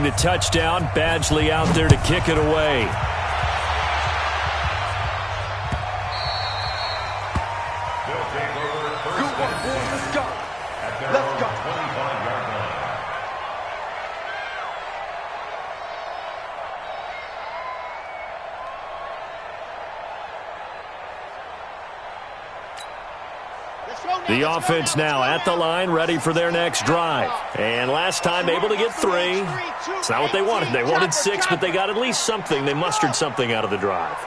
the touchdown. Badgley out there to kick it away. The offense now at the line, ready for their next drive. And last time able to get 3. It's not what they wanted. They wanted 6, but they got at least something. They mustered something out of the drive.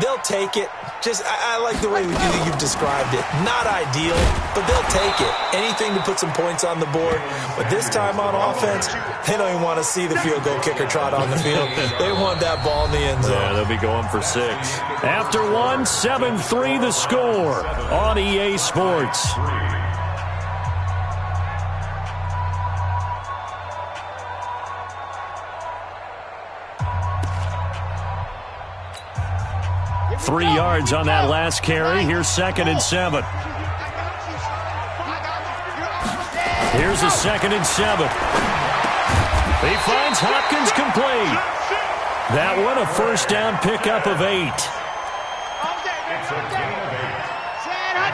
They'll take it. I like the way you've described it. Not ideal, but they'll take it. Anything to put some points on the board. But this time on offense, they don't even want to see the field goal kicker trot on the field. They want that ball in the end zone. Yeah, they'll be going for 6. After 1, 7-3 the score on EA Sports. Three yards on that last carry. Here's 2nd and 7. Here's a 2nd and 7. He finds Hopkins complete. That one a first down pickup of 8.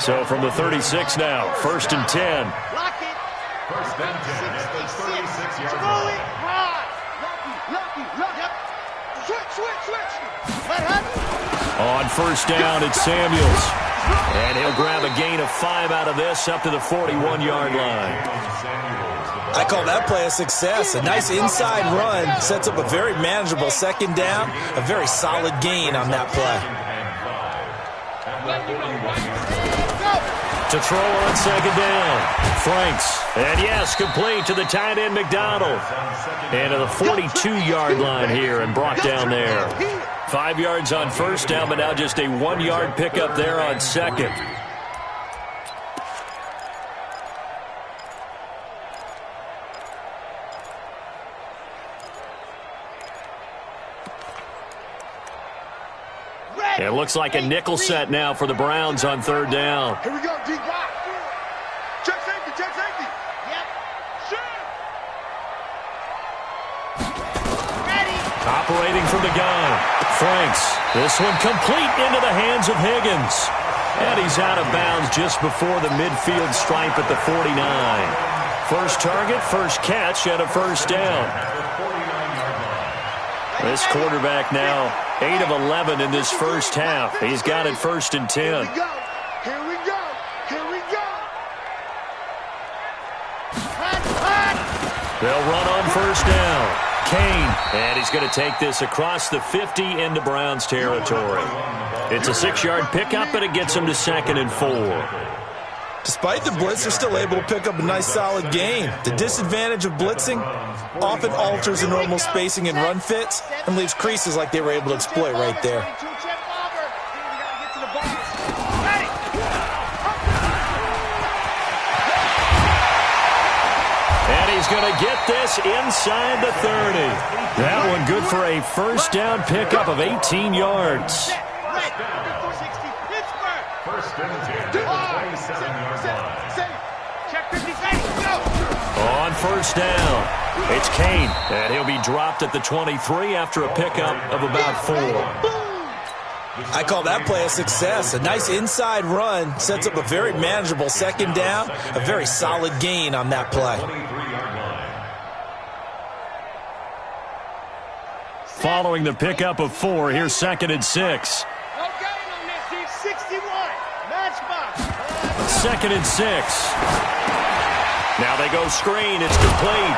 So from the 36 now, 1st and 10. First and 10 at the 36-yard line. On 1st down, it's Samuels. And he'll grab a gain of 5 out of this up to the 41-yard line. I call that play a success. A nice inside run sets up a very manageable 2nd down. A very solid gain on that play. To throw on 2nd down. Franks. And yes, complete to the tight end McDonald. And to the 42-yard line here and brought down there. 5 yards on 1st down, but now just a 1-yard pickup there on 2nd. It looks like a nickel set now for the Browns on 3rd down. Here we go, deep block. Check safety, check safety. Yep. Ready. Operating from the gun. Franks. This one complete into the hands of Higgins. And he's out of bounds just before the midfield stripe at the 49. First target, first catch, and a 1st down. This quarterback now 8 of 11 in this first half. He's got it 1st and 10. Here we go. Here we go. Here we go. They'll run on 1st down. Kane, and he's going to take this across the 50 into Browns territory. It's a 6-yard pickup, but it gets him to 2nd and 4. Despite the blitz, they're still able to pick up a nice solid gain. The disadvantage of blitzing often alters the normal spacing and run fits and leaves creases like they were able to exploit right there. And he's going to get this inside the 30. That one good for a 1st down pickup of 18 yards. On 1st down, it's Kane, and he'll be dropped at the 23 after a pickup of about 4. I call that play a success. A nice inside run sets up a very manageable 2nd down, a very solid gain on that play. Following the pickup of 4, here's 2nd and 6. 2nd and 6. Now they go screen. It's complete.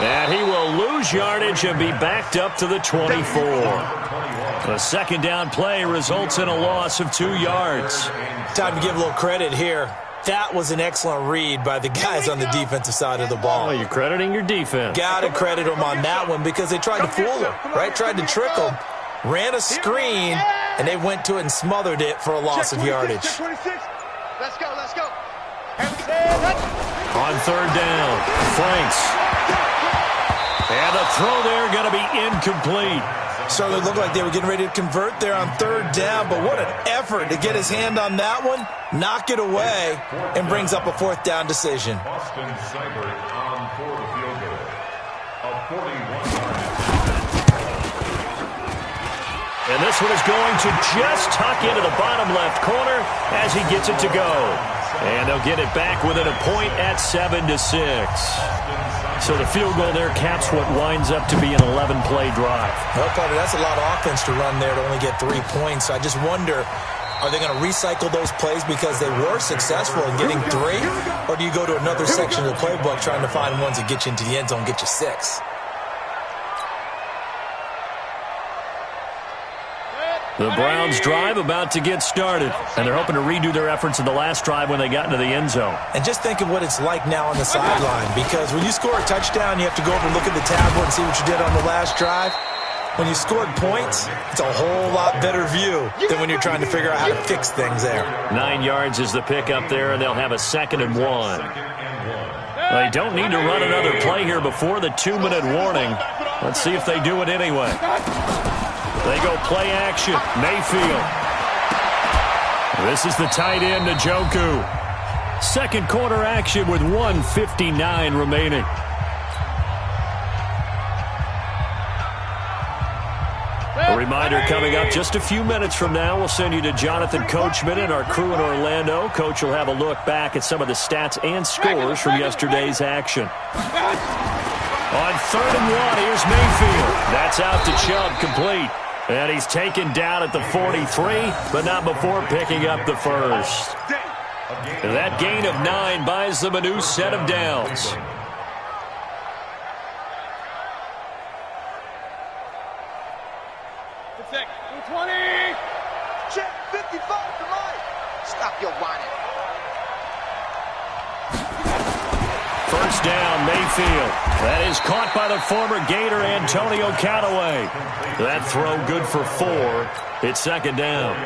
And he will lose yardage and be backed up to the 24. The 2nd down play results in a loss of 2 yards. Time to give a little credit here. That was an excellent read by the guys on the defensive side of the ball. Oh, you're crediting your defense. Got to credit them on that one because they tried to fool him, right? Tried to trick him. Ran a screen, and they went to it and smothered it for a loss of yardage. Let's go, let's go. On 3rd down, Franks. And the throw there going to be incomplete. Certainly looked like they were getting ready to convert there on 3rd down, but what an effort to get his hand on that one, knock it away, and brings up a 4th down decision. Austin Seibert on for the field goal. A 41. And this one is going to just tuck into the bottom left corner as he gets it to go. And they'll get it back within a point at 7-6. So the field goal there caps what winds up to be an 11-play drive. Well, Carter, that's a lot of offense to run there to only get 3 points. So I just wonder, are they going to recycle those plays because they were successful in getting 3? Or do you go to another section of the playbook trying to find ones that get you into the end zone, get you 6? The Browns drive about to get started, and they're hoping to redo their efforts in the last drive when they got into the end zone. And just think of what it's like now on the sideline, because when you score a touchdown, you have to go over and look at the tablet and see what you did on the last drive. When you scored points, it's a whole lot better view than when you're trying to figure out how to fix things there. 9 yards is the pick up there, and they'll have a 2nd and 1. They don't need to run another play here before the 2-minute warning. Let's see if they do it anyway. They go play action. Mayfield. This is the tight end, Njoku. Second quarter action with 1:59 remaining. A reminder coming up just a few minutes from now. We'll send you to Jonathan Coachman and our crew in Orlando. Coach will have a look back at some of the stats and scores from yesterday's action. On 3rd and 1, here's Mayfield. That's out to Chubb, complete. And he's taken down at the 43, but not before picking up the first. That gain of 9 buys them a new set of downs. Check 20. Check 55 to Mike. Stop your whining. First down, Mayfield. That is caught by the former Gator, Antonio Callaway. That throw good for 4. It's 2nd down.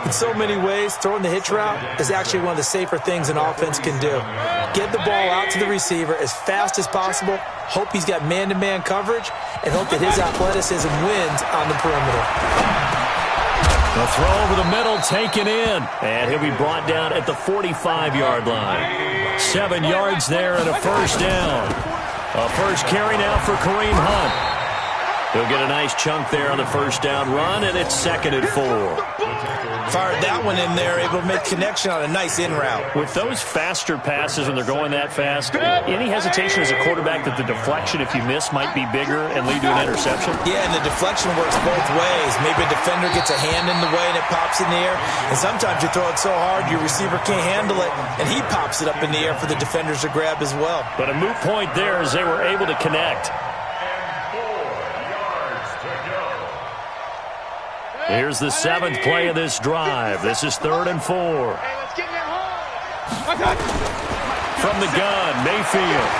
In so many ways, throwing the hitch route is actually one of the safer things an offense can do. Get the ball out to the receiver as fast as possible, hope he's got man-to-man coverage, and hope that his athleticism wins on the perimeter. The throw over the middle taken in, and he'll be brought down at the 45-yard line. 7 yards there and a first down. A first carry now for Kareem Hunt. He'll get a nice chunk there on the first down run, and it's 2nd and 4. Fired that one in there, able to make connection on a nice in route. With those faster passes when they're going that fast, any hesitation as a quarterback that the deflection, if you miss, might be bigger and lead to an interception? Yeah, and the deflection works both ways. Maybe a defender gets a hand in the way and it pops in the air. And sometimes you throw it so hard your receiver can't handle it, and he pops it up in the air for the defenders to grab as well. But a moot point there as they were able to connect. Here's the 7th play of this drive. This is 3rd and 4. From the gun, Mayfield.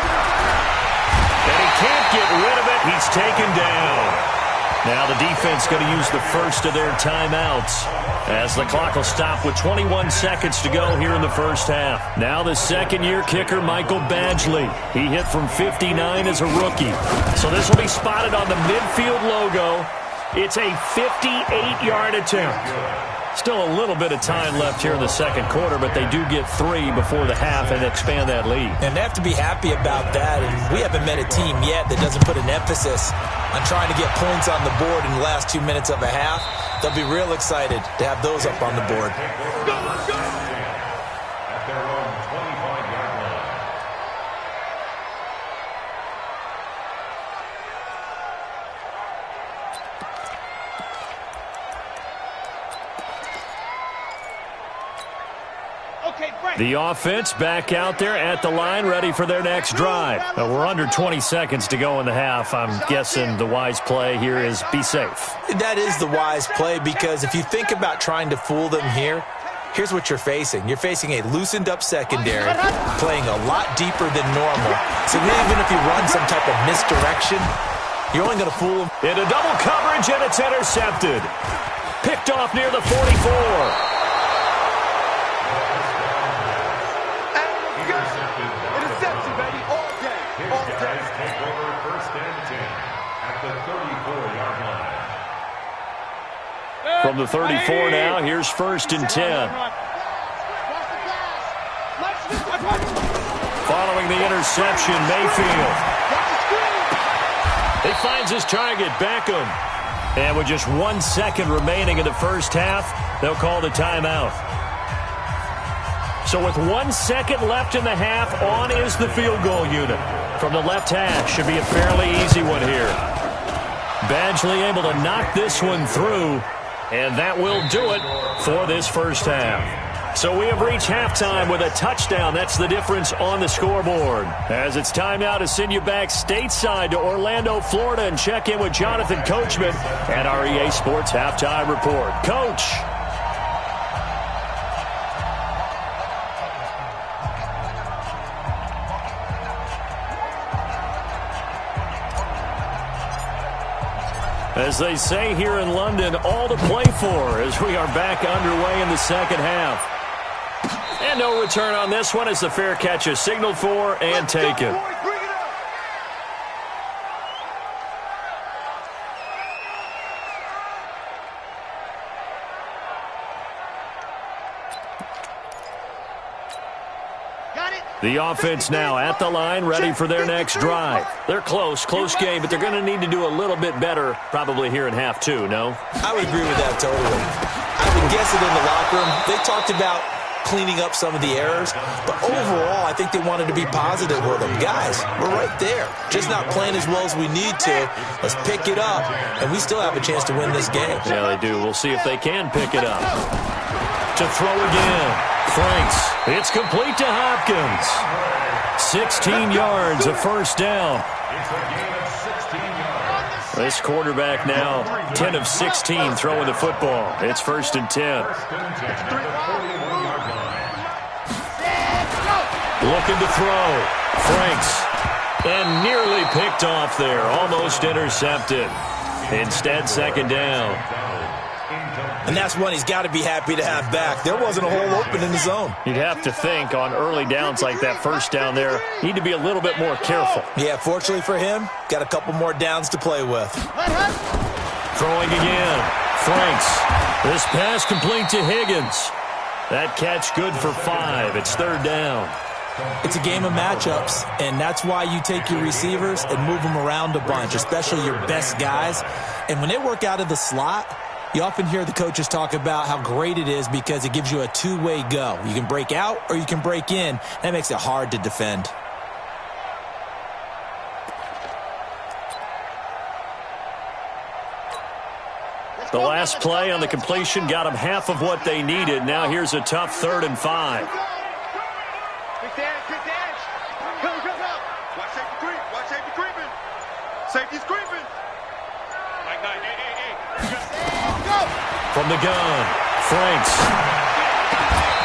And he can't get rid of it. He's taken down. Now the defense going to use the first of their timeouts as the clock will stop with 21 seconds to go here in the first half. Now the second-year kicker, Michael Badgley. He hit from 59 as a rookie. So this will be spotted on the midfield logo. It's a 58-yard attempt. Still a little bit of time left here in the second quarter, but they do get 3 before the half and expand that lead. And they have to be happy about that. And we haven't met a team yet that doesn't put an emphasis on trying to get points on the board in the last 2 minutes of a half. They'll be real excited to have those up on the board. At their own 25-yard line. The offense back out there at the line, ready for their next drive. We're under 20 seconds to go in the half. I'm guessing the wise play here is be safe. That is the wise play, because if you think about trying to fool them here, here's what you're facing. You're facing a loosened-up secondary, playing a lot deeper than normal. So even if you run some type of misdirection, you're only going to fool them. Into double coverage, and it's intercepted. Picked off near the 44. Interception, baby, all day. All day. Take over 1st and 10 at the 34-yard line. From the 34 now, here's 1st and 10. Following the interception, Mayfield. He finds his target, Beckham. And with just 1 second remaining in the first half, they'll call the timeout. So with 1 second left in the half, on is the field goal unit. From the left hash, should be a fairly easy one here. Badgley able to knock this one through, and that will do it for this first half. So we have reached halftime with a touchdown. That's the difference on the scoreboard. As it's time now to send you back stateside to Orlando, Florida, and check in with Jonathan Coachman at our EA Sports Halftime Report. Coach. As they say here in London, all to play for as we are back underway in the second half. And no return on this one as the fair catch is signaled for and taken. The offense now at the line, ready for their next drive. They're close game, but they're going to need to do a little bit better probably here in half two, no? I would agree with that totally. I would guess it in the locker room. They talked about cleaning up some of the errors, but overall, I think they wanted to be positive with them. Guys, we're right there. Just not playing as well as we need to. Let's pick it up, and we still have a chance to win this game. Yeah, they do. We'll see if they can pick it up. To throw again. Franks. It's complete to Hopkins. 16 yards, a first down. This quarterback now 10 of 16 throwing the football. It's 1st and 10. Looking to throw. Franks. And nearly picked off there. Almost intercepted. Instead, 2nd down. And that's one he's got to be happy to have back. There wasn't a hole open in the zone. You'd have to think on early downs like that first down there, need to be a little bit more careful. Yeah, fortunately for him, got a couple more downs to play with. Throwing again. Franks. This pass complete to Higgins. That catch good for 5. It's 3rd down. It's a game of matchups, and that's why you take your receivers and move them around a bunch, especially your best guys. And when they work out of the slot, you often hear the coaches talk about how great it is because it gives you a two-way go. You can break out or you can break in. That makes it hard to defend. The last play on the completion got them half of what they needed. Now here's a tough 3rd and 5. Quick dash. Come. Watch safety creep. Watch safety creeping. Safety's creeping. Hey. From the gun, Franks.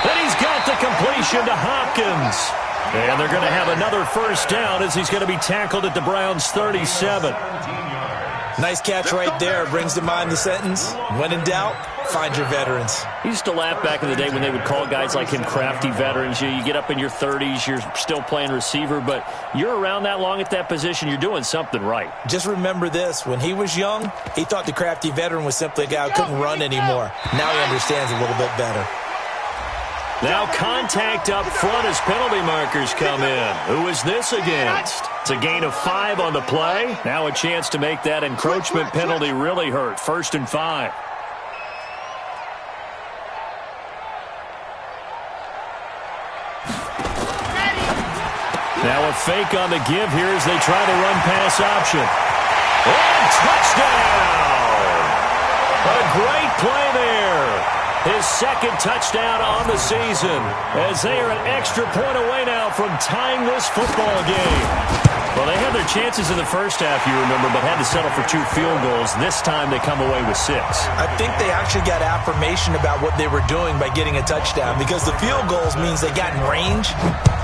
And he's got the completion to Hopkins. And they're going to have another first down as he's going to be tackled at the Browns' 37. Nice catch right there. Brings to mind the sentence, when in doubt, find your veterans. He used to laugh back in the day when they would call guys like him crafty veterans. You get up in your 30s, you're still playing receiver, but you're around that long at that position, you're doing something right. Just remember this. When he was young, he thought the crafty veteran was simply a guy who couldn't run anymore. Now he understands a little bit better. Now contact up front as penalty markers come in. Who is this against? It's a gain of 5 on the play. Now a chance to make that encroachment penalty really hurt. 1st and 5. Now a fake on the give here as they try to run pass option. And touchdown! A great play there. His 2nd touchdown on the season as they are an extra point away now from tying this football game. Well, they had their chances in the first half, you remember, but had to settle for 2 field goals. This time they come away with 6. I think they actually got affirmation about what they were doing by getting a touchdown because the field goals means they got in range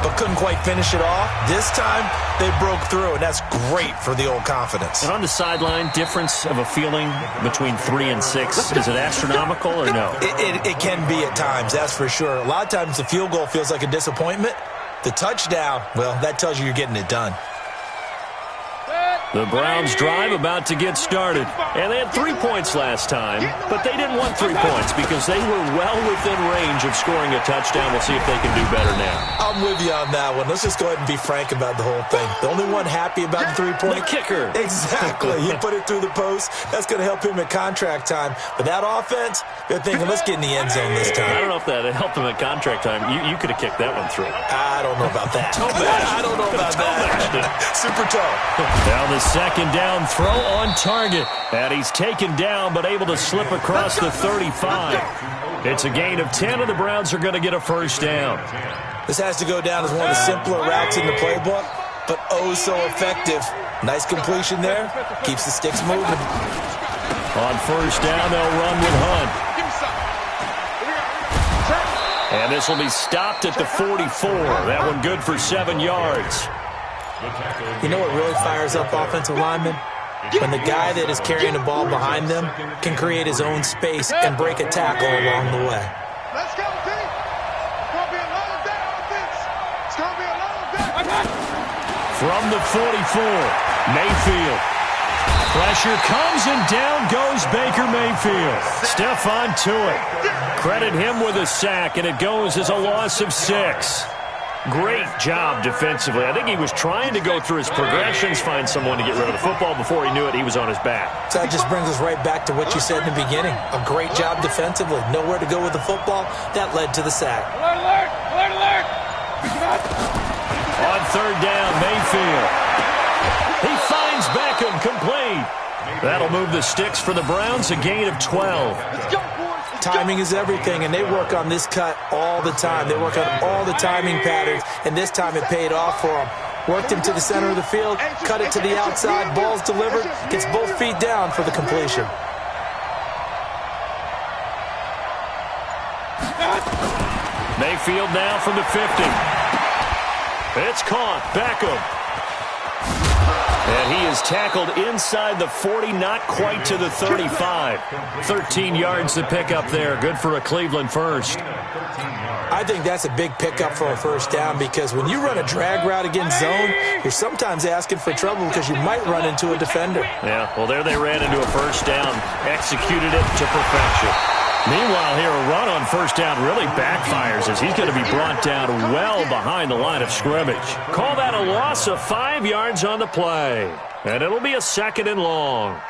but couldn't quite finish it off. This time they broke through, and that's great for the old confidence. And on the sideline, difference of a feeling between 3 and 6, is it astronomical or no? It can be at times, that's for sure. A lot of times the field goal feels like a disappointment. The touchdown, well, that tells you you're getting it done. The Browns drive about to get started. And they had 3 points last time, but they didn't want 3 points because they were well within range of scoring a touchdown. We'll see if they can do better now. I'm with you on that one. Let's just go ahead and be frank about the whole thing. The only one happy about the 3-point. The kicker. Exactly. He put it through the post. That's going to help him at contract time. But that offense, they're thinking, let's get in the end zone this time. I don't know if that helped him at contract time. You could have kicked that one through. I don't know about that. I don't know about that. Super toe. Now the second down throw on target. And he's taken down but able to slip across the 35. It's a gain of 10, and the Browns are going to get a first down. This has to go down as one of the simpler routes in the playbook, but oh so effective. Nice completion there. Keeps the sticks moving. On first down, they'll run with Hunt. And this will be stopped at the 44. That one good for 7 yards. You know what really fires up offensive linemen? When the guy that is carrying the ball behind them can create his own space and break a tackle along the way. Let's go, T. It's going to be a long day on offense. It's going to be a long day. From the 44, Mayfield. Pressure comes and down goes Baker Mayfield. Stephon Tuitt. Credit him with a sack, and it goes as a loss of 6. Great job defensively. I think he was trying to go through his progressions, find someone to get rid of the football. Before he knew it, he was on his back. So that just brings us right back to what you said in the beginning. A great job defensively. Nowhere to go with the football. That led to the sack. Alert, alert, alert, alert. On third down, Mayfield. He finds Beckham, complete. That'll move the sticks for the Browns, a gain of 12. Let's go, boys. Timing is everything, and they work on this cut all the time. They work on all the timing patterns, and this time it paid off for them. Worked him to the center of the field, cut it to the outside, ball's delivered, gets both feet down for the completion. Mayfield now from the 50. It's caught. Beckham. And he is tackled inside the 40, not quite to the 35. 13 yards to pick up there. Good for a Cleveland first. I think that's a big pickup for a first down because when you run a drag route against zone, you're sometimes asking for trouble because you might run into a defender. Yeah, well, there they ran into a first down, executed it to perfection. Meanwhile, here, a run on first down really backfires as he's going to be brought down well behind the line of scrimmage. Call that a loss of 5 yards on the play. And it'll be a 2nd and long.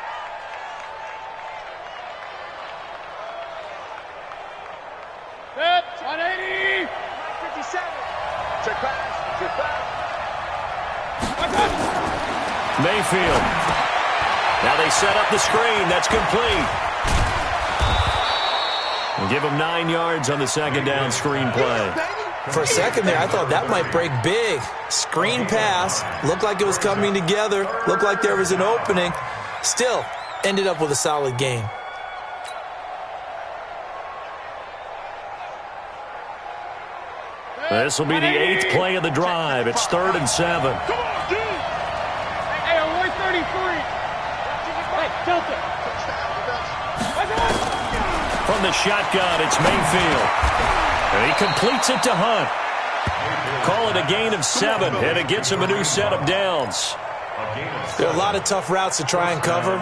Set, 180. 57. Check pass, check pass. Mayfield. Now they set up the screen. That's complete. And give him 9 yards on the second down screen play. For a second there, I thought that might break big. Screen pass, looked like it was coming together, looked like there was an opening. Still, ended up with a solid gain. This will be the 8th play of the drive. It's 3rd and 7. Come on, dude. Hey, 133. Hey, Delta. From the shotgun, it's Mayfield. And he completes it to Hunt. Call it a gain of 7, and it gets him a new set of downs. There are a lot of tough routes to try and cover.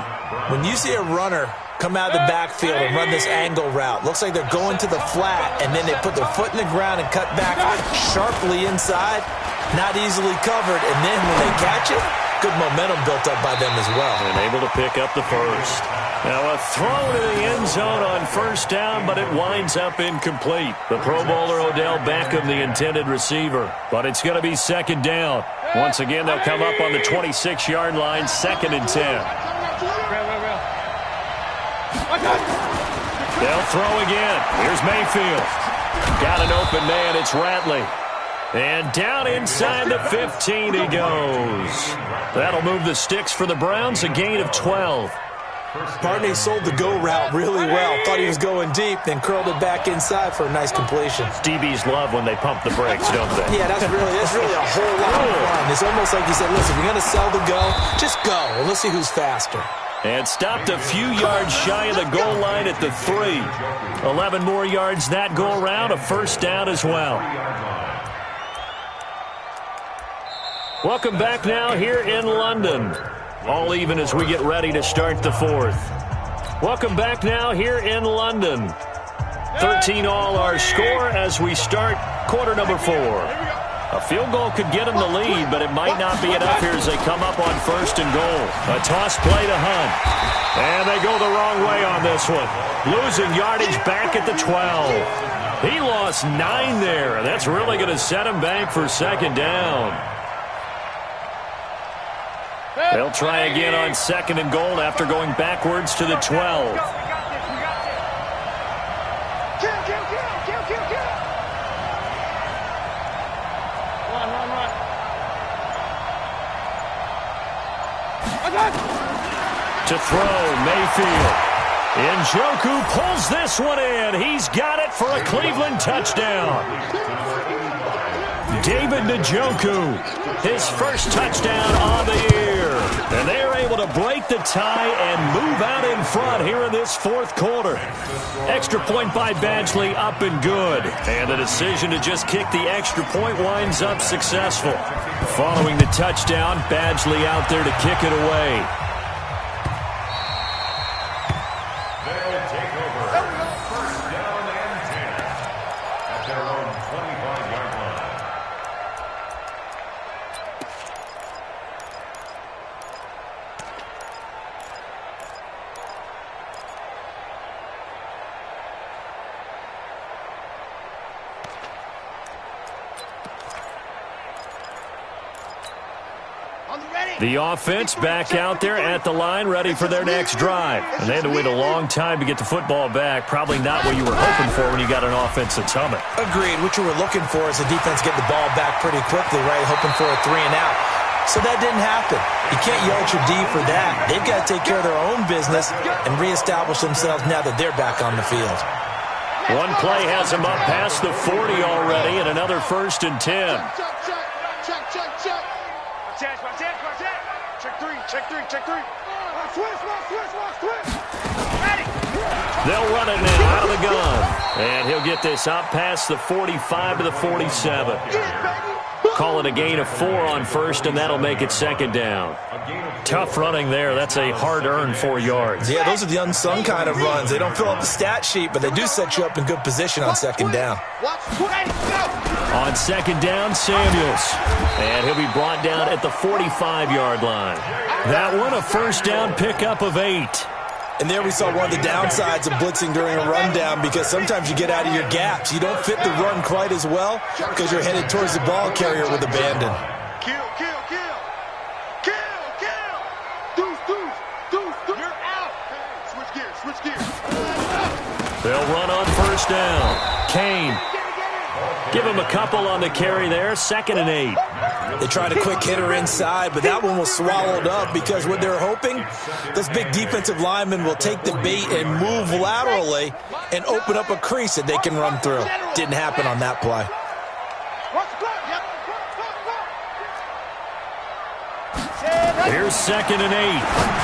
When you see a runner come out of the backfield and run this angle route, looks like they're going to the flat, and then they put their foot in the ground and cut back sharply inside. Not easily covered, and then when they catch it, good momentum built up by them as well. And able to pick up the first. Now a throw to the end zone on first down, but it winds up incomplete. The Pro Bowler Odell Beckham, the intended receiver. But it's going to be 2nd down. Once again, they'll come up on the 26-yard line, 2nd and 10. They'll throw again. Here's Mayfield. Got an open man. It's Ratley. And down inside the 15 he goes. That'll move the sticks for the Browns, a gain of 12. Barney sold the go route really well. Thought he was going deep, then curled it back inside for a nice completion. DBs love when they pump the brakes, don't they? Yeah, that's really a whole lot of fun. It's almost like he said, listen, if you're going to sell the go, just go. And let's see who's faster. And stopped a few yards shy of the goal line at the 3. 11 more yards that go around, a first down as well. Welcome back now here in London. All even as we get ready to start the fourth. Welcome back now here in London. 13 all our score as we start quarter number 4. A field goal could get them the lead, but it might not be enough here as they come up on first and goal. A toss play to Hunt. And they go the wrong way on this one. Losing yardage back at the 12. He lost 9 there. That's really going to set him back for second down. They'll try again on second and goal after going backwards to the 12. To throw, Mayfield. Njoku pulls this one in. He's got it for a Cleveland touchdown. David Njoku, his first touchdown on the year. And they are able to break the tie and move out in front here in this fourth quarter. Extra point by Badgley up and good. And the decision to just kick the extra point winds up successful. Following the touchdown, Badgley out there to kick it away. They'll take over. First down and 10 at their own 25-yard line. The offense back out there at the line, ready for their next drive. And they had to wait a long time to get the football back. Probably not what you were hoping for when you got an offense that's humming. Agreed. What you were looking for is the defense getting the ball back pretty quickly, right? Hoping for a 3 and out. So that didn't happen. You can't yell at your D for that. They've got to take care of their own business and reestablish themselves now that they're back on the field. One play has them up past the 40 already, and another first and 10. Check three. They'll run it now out of the gun. And he'll get this up past the 45 to the 47. Call it a gain of 4 on first, and that'll make it second down. Tough running there. That's a hard-earned 4 yards. Yeah, those are the unsung kind of runs. They don't fill up the stat sheet, but they do set you up in good position on second down. On second down, Samuels. And he'll be brought down at the 45-yard line. That one, a first down pickup of 8. And there we saw one of the downsides of blitzing during a rundown, because sometimes you get out of your gaps. You don't fit the run quite as well because you're headed towards the ball carrier with abandon. Kill. Deuce. You're out. Switch gears. They'll run on first down. Kane. Give him a couple on the carry there. Second and 8. They tried a quick hitter inside, but that one was swallowed up because what they're hoping, this big defensive lineman will take the bait and move laterally and open up a crease that they can run through. Didn't happen on that play. Here's second and 8.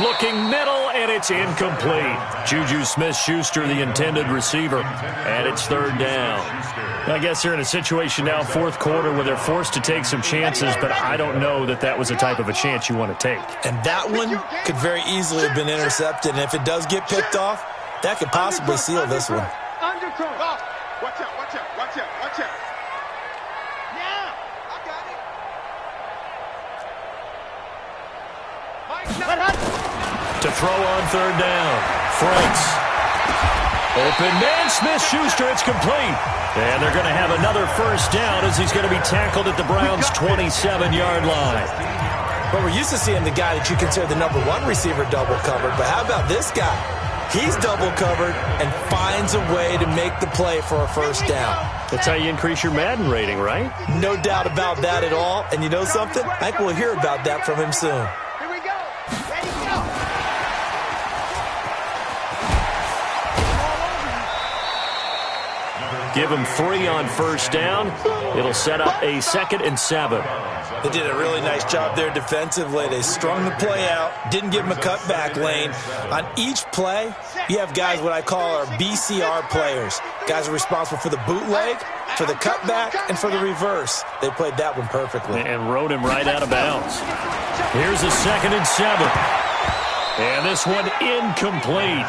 Looking middle, and it's incomplete. Juju Smith-Schuster, the intended receiver, and it's third down. I guess they're in a situation now, fourth quarter, where they're forced to take some chances, but I don't know that that was the type of a chance you want to take. And that one could very easily have been intercepted, and if it does get picked off, that could possibly seal this one. Watch out. Yeah, I got it. To throw on third down, Franks. Open man, Smith-Schuster, it's complete. And they're going to have another first down as he's going to be tackled at the Browns' 27-yard line. But we're used to seeing the guy that you consider the number 1 receiver double covered. But how about this guy? He's double covered and finds a way to make the play for a first down. That's how you increase your Madden rating, right? No doubt about that at all. And you know something? I think we'll hear about that from him soon. Here we go. Ready, go. Number Give him 3 on first down. It'll set up a 2nd and 7. They did a really nice job there defensively. They strung the play out, didn't give him a cutback lane. On each play, you have guys what I call our BCR players. Guys are responsible for the bootleg, for the cutback, and for the reverse. They played that one perfectly. And rode him right out of bounds. Here's a 2nd and 7. And this one incomplete.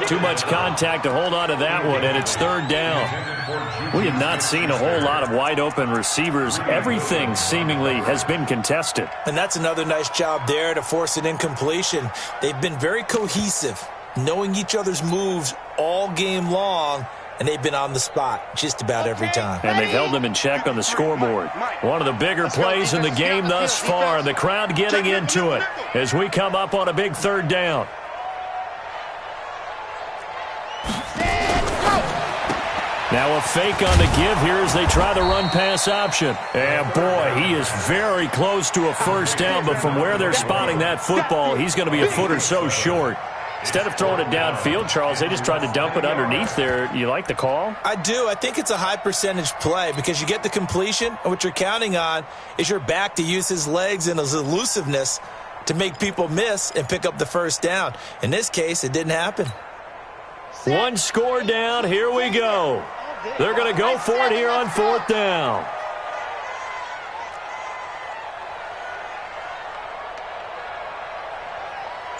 Too much contact to hold on to that one, and it's 3rd down. We have not seen a whole lot of wide-open receivers. Everything seemingly has been contested. And that's another nice job there to force an incompletion. They've been very cohesive, knowing each other's moves all game long, and they've been on the spot just about every time. And they've held them in check on the scoreboard. One of the bigger plays in the game thus far. The crowd getting into it as we come up on a big 3rd down. Now a fake on the give here as they try the run-pass option. And, boy, he is very close to a first down, but from where they're spotting that football, he's going to be a foot or so short. Instead of throwing it downfield, Charles, they just tried to dump it underneath there. You like the call? I do. I think it's a high-percentage play because you get the completion, and what you're counting on is your back to use his legs and his elusiveness to make people miss and pick up the first down. In this case, it didn't happen. One score down. Here we go. They're going to go for it here on 4th down.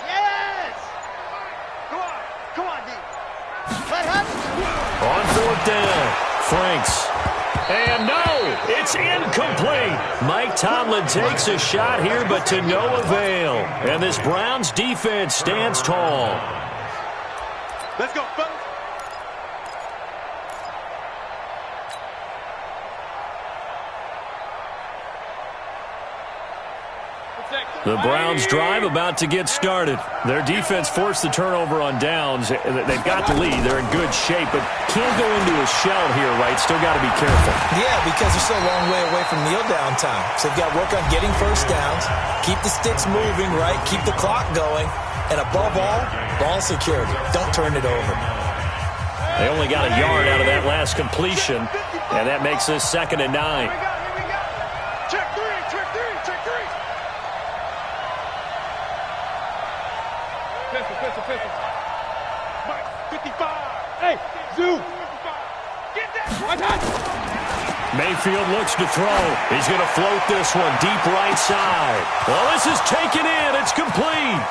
Yes! Come on, D. On 4th down, Franks. And no, it's incomplete. Mike Tomlin takes a shot here, but to no avail. And this Browns defense stands tall. Let's go, fellas. The Browns drive about to get started. Their defense forced the turnover on downs. They've got the lead. They're in good shape, but can't go into a shell here, right? Still got to be careful. Yeah, because they're still a long way away from kneel down time. So they've got to work on getting first downs, keep the sticks moving, right? Keep the clock going. And above all, ball security. Don't turn it over. They only got a yard out of that last completion, and that makes this 2nd and 9. Check three. Pistol. Mike, 55. Hey, Zoo. Get that. Mayfield looks to throw. He's going to float this one deep right side. Well, this is taken in. It's complete.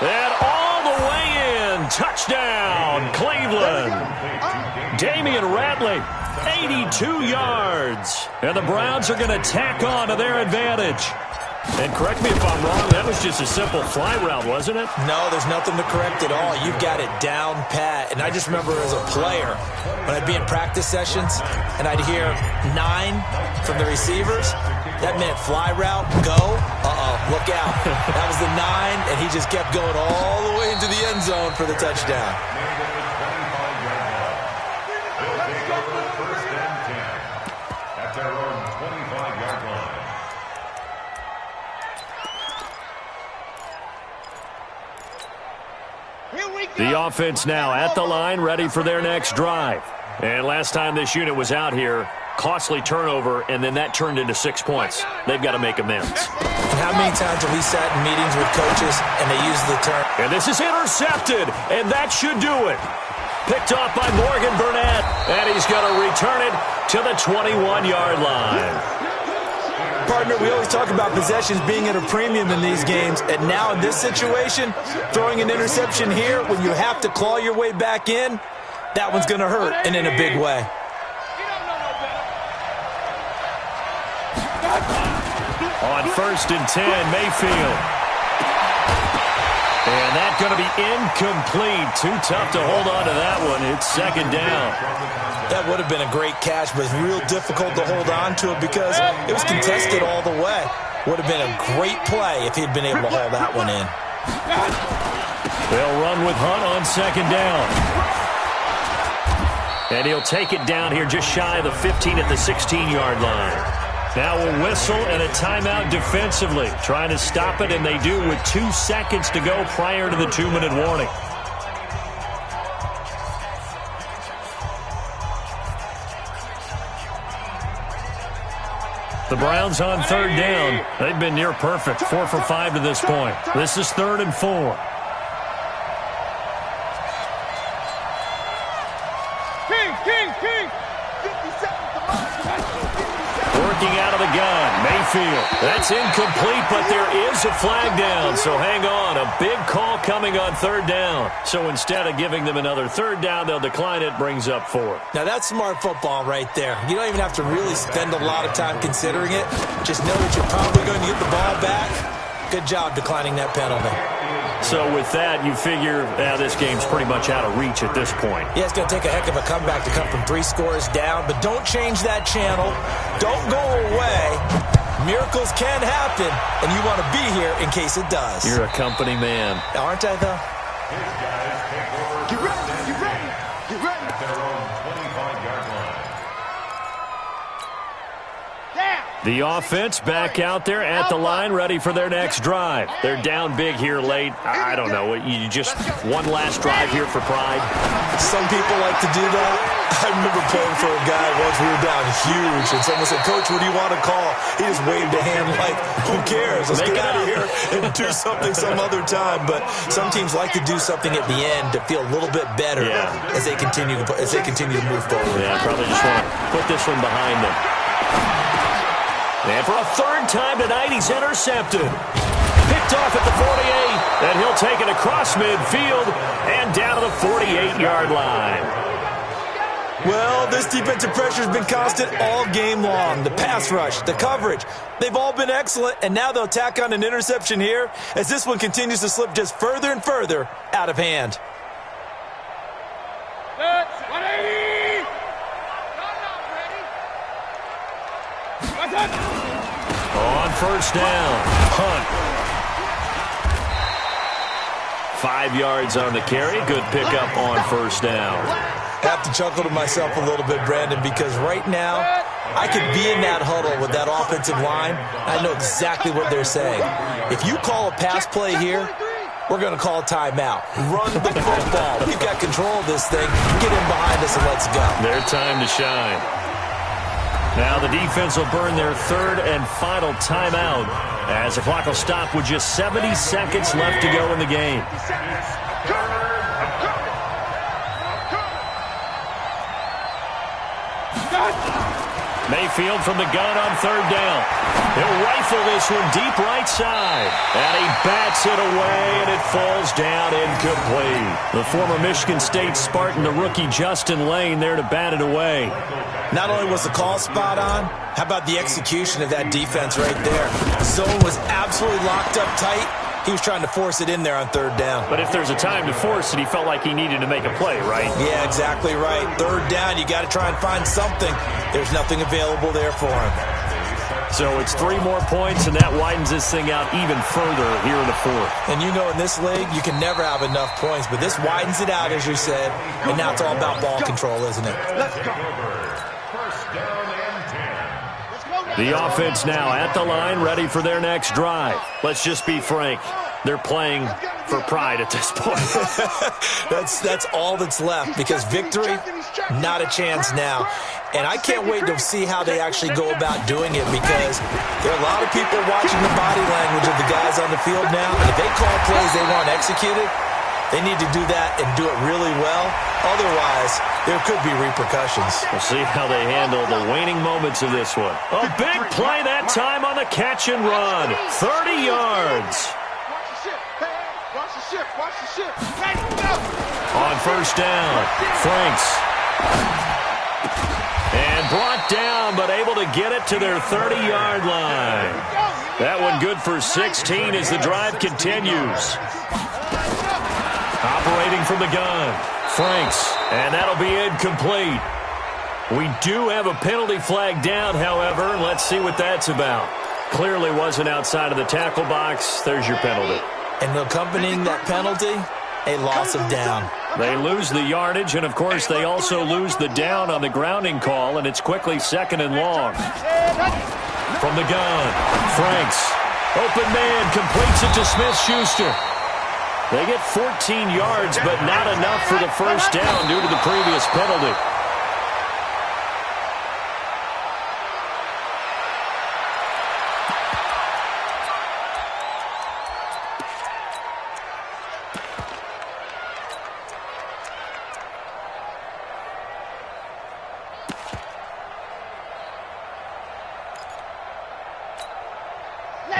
And all the way in. Touchdown, Cleveland. Damian Ratley, 82 yards. And the Browns are going to tack on to their advantage. And correct me if I'm wrong, that was just a simple fly route, wasn't it? No, there's nothing to correct at all. You've got it down pat. And I just remember as a player, when I'd be in practice sessions and I'd hear 9 from the receivers, that meant fly route, go, look out. That was the 9, and he just kept going all the way into the end zone for the touchdown. At their own 25-yard line. The offense now at the line, ready for their next drive. And last time this unit was out here, costly turnover, and then that turned into 6 points. They've got to make amends. And how many times have we sat in meetings with coaches and they use the term? And this is intercepted, and that should do it. Picked off by Morgan Burnett, and he's going to return it to the 21-yard line. Partner, we always talk about possessions being at a premium in these games, and now in this situation, throwing an interception here when you have to claw your way back in, that one's going to hurt, and in a big way. On 1st and 10, Mayfield. And that's going to be incomplete. Too tough to hold on to that one. It's 2nd down. That would have been a great catch, but it's real difficult to hold on to it because it was contested all the way. Would have been a great play if he'd been able to haul that one in. They'll run with Hunt on 2nd down. And he'll take it down here just shy of the 15 at the 16-yard line. Now a whistle and a timeout defensively. Trying to stop it, and they do with 2 seconds to go prior to the 2-minute warning. The Browns on third down. They've been near perfect, 4 for 5 to this point. This is 3rd and 4. King. 50 seconds to mark. Working out of the gun, Mayfield. That's incomplete, but there is a flag down, so hang on. A big call coming on third down. So instead of giving them another third down, they'll decline it, brings up 4. Now, that's smart football right there. You don't even have to really spend a lot of time considering it. Just know that you're probably going to get the ball back. Good job declining that penalty. So with that, you figure this game's pretty much out of reach at this point. Yeah, it's going to take a heck of a comeback to come from 3 scores down, but don't change that channel. Don't go away. Miracles can happen, and you want to be here in case it does. You're a company man. Aren't I, though? His guys take over. Get ready. At their own 25-yard line. The offense back out there at the line, ready for their next drive. They're down big here late. I don't know. You just one last drive here for pride. Some people like to do that. I remember playing for a guy once. We were down huge, and someone said, "Coach, what do you want to call?" He just waved a hand like, "Who cares? Let's get out of here and do something some other time." But some teams like to do something at the end to feel a little bit better as they continue to move forward. Yeah, probably just want to put this one behind them. And for a third time tonight, he's intercepted. Picked off at the 48, and he'll take it across midfield and down to the 48-yard line. Well, this defensive pressure has been constant all game long. The pass rush, the coverage, they've all been excellent, and now they'll tack on an interception here as this one continues to slip just further and further out of hand. On first down, Hunt. 5 yards on the carry. Good pickup on first down. Have to chuckle to myself a little bit, Brandon, because right now I could be in that huddle with that offensive line. I know exactly what they're saying. If you call a pass play here, we're going to call a timeout. Run the football. We've got control of this thing. Get in behind us and let's go. Their time to shine. Now the defense will burn their third and final timeout as the clock will stop with just 70 seconds left to go in the game. Mayfield from the gun on third down. He'll rifle this one deep right side. And he bats it away, and it falls down incomplete. The former Michigan State Spartan, the rookie Justin Lane, there to bat it away. Not only was the call spot on, how about the execution of that defense right there? The zone was absolutely locked up tight. He was trying to force it in there on third down. But if there's a time to force it, he felt like he needed to make a play, right? Yeah, exactly right. Third down, you got to try and find something. There's nothing available there for him. So it's 3 more points, and that widens this thing out even further here in the fourth. And you know in this league, you can never have enough points, but this widens it out, as you said, and now it's all about ball control, isn't it? Let's go. First down and 10. The offense now at the line, ready for their next drive. Let's just be frank. They're playing for pride at this point. That's all that's left, because victory, not a chance now. And I can't wait to see how they actually go about doing it, because there are a lot of people watching the body language of the guys on the field now. And if they call plays they want executed, they need to do that and do it really well. Otherwise, there could be repercussions. We'll see how they handle the waning moments of this one. A big play that time on the catch and run. 30 yards. Watch the ship. Let's go. On first down, Franks. And brought down, but able to get it to their 30-yard line. That one good for 16 as the drive continues. Operating from the gun, Franks, and that'll be incomplete. We do have a penalty flag down, however. Let's see what that's about. Clearly wasn't outside of the tackle box. There's your penalty. And accompanying that penalty, a loss of down. They lose the yardage, and, of course, they also lose the down on the grounding call, and it's quickly 2nd and long. From the gun, Franks. Open man, completes it to Smith-Schuster. They get 14 yards, but not enough for the first down due to the previous penalty.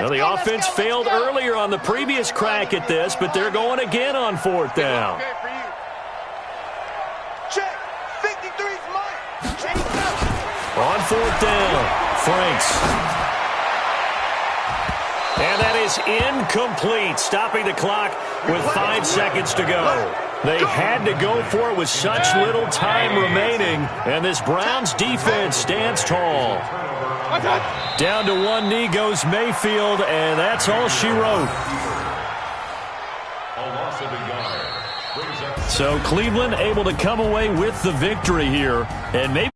Well, the offense failed earlier on the previous crack at this, but they're going again on fourth down. Check. 53's mine. On fourth down, Franks. And that is incomplete, stopping the clock with 5 seconds to go. They had to go for it with such little time remaining, and this Browns defense stands tall. Down to one knee goes Mayfield, and that's all she wrote. So Cleveland able to come away with the victory here, and maybe